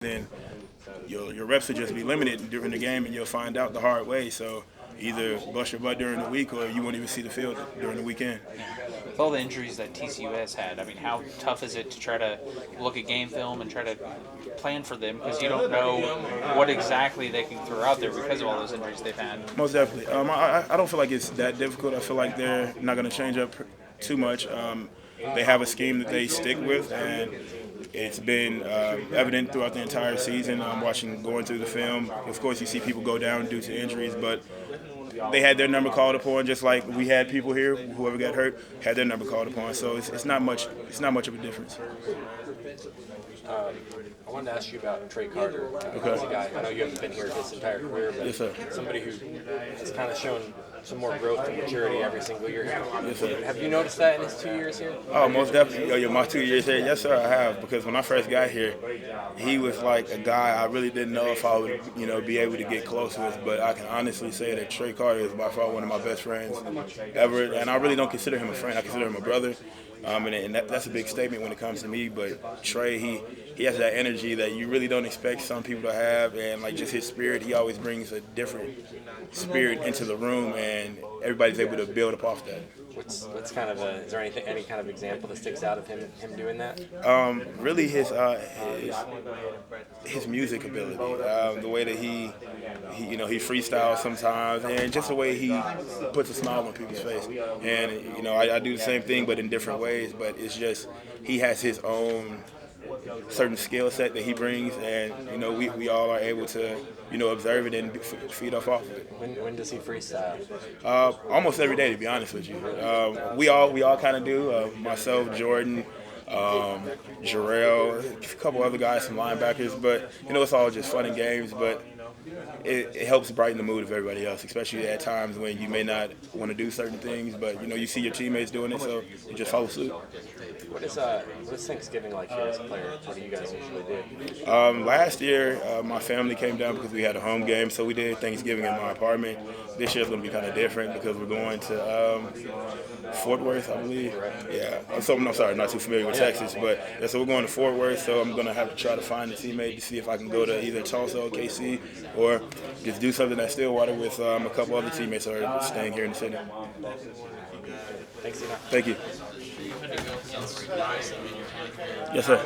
then your reps will just be limited during the game, and you'll find out the hard way. So either bust your butt during the week, or you won't even see the field during the weekend. With all the injuries that TCU has had, I mean, how tough is it to try to look at game film and try to plan for them because you don't know what exactly they can throw out there because of all those injuries they've had? Most definitely. I don't feel like it's that difficult. I feel like they're not going to change up too much. They have a scheme that they stick with, and it's been evident throughout the entire season. Going through the film. Of course, you see people go down due to injuries, but they had their number called upon, just like we had people here. Whoever got hurt had their number called upon. So it's not much. It's not much of a difference. I wanted to ask you about Trey Carter. Okay. He's a guy, I know you haven't been here his entire career, but Yes, sir. somebody who has kind of shown some more growth and maturity every single year here. Yes, sir. Have you noticed that in his 2 years here? Oh, most definitely. My 2 years here, yes, sir, I have. Because when I first got here, he was like a guy I really didn't know if I would, be able to get close with. But I can honestly say that Trey Carter is by far one of my best friends ever, and I really don't consider him a friend. I consider him a brother. And that's a big statement when it comes to me. But Trey, he has that energy that you really don't expect some people to have, and like just his spirit, he always brings a different spirit into the room, and everybody's able to build up off that. What's kind of is there any kind of example that sticks out of him doing that? Really his music ability, the way that he freestyles sometimes, and just the way he puts a smile on people's face. And I do the same thing, but in different ways. But it's just he has his own certain skill set that he brings, and we all are able to observe it and feed off of it. When does he freestyle? Almost every day, to be honest with you. We all kind of do. Myself, Jordan, Jarrell, a couple other guys, some linebackers, but it's all just fun and games. But it helps brighten the mood of everybody else, especially at times when you may not want to do certain things, but you see your teammates doing it, so you just follow suit. What is Thanksgiving like here as a player? What do you guys usually do? Last year, my family came down because we had a home game, so we did Thanksgiving in my apartment. This year's going to be kind of different because we're going to Fort Worth, I believe. Yeah. I'm sorry, not too familiar with Texas, but yeah, so we're going to Fort Worth, so I'm going to have to try to find a teammate to see if I can go to either Tulsa or KC, or just do something at Stillwater with a couple other teammates who are staying here in the city. Thanks, Enoch. Thank you. Yes, sir.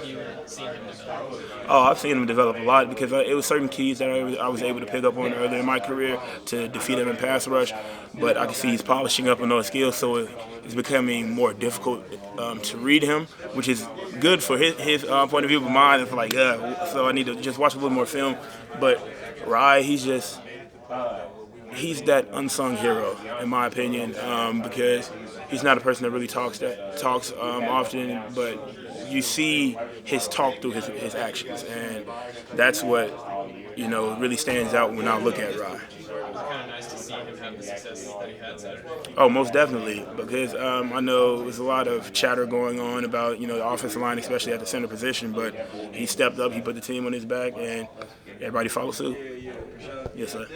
Oh, I've seen him develop a lot because it was certain keys that I was able to pick up on earlier in my career to defeat him in pass rush, but I can see he's polishing up on those skills, so it's becoming more difficult to read him, which is good for his point of view, but mine is like, so I need to just watch a little more film. But Rye, he's that unsung hero, in my opinion, because he's not a person that really talks often, but you see his talk through his actions, and that's what really stands out when I look at Rye. Kind of nice to see him have the success that he had Saturday. Oh, most definitely, because I know there's a lot of chatter going on about the offensive line, especially at the center position, but he stepped up, he put the team on his back, and everybody followed suit. Yes, sir.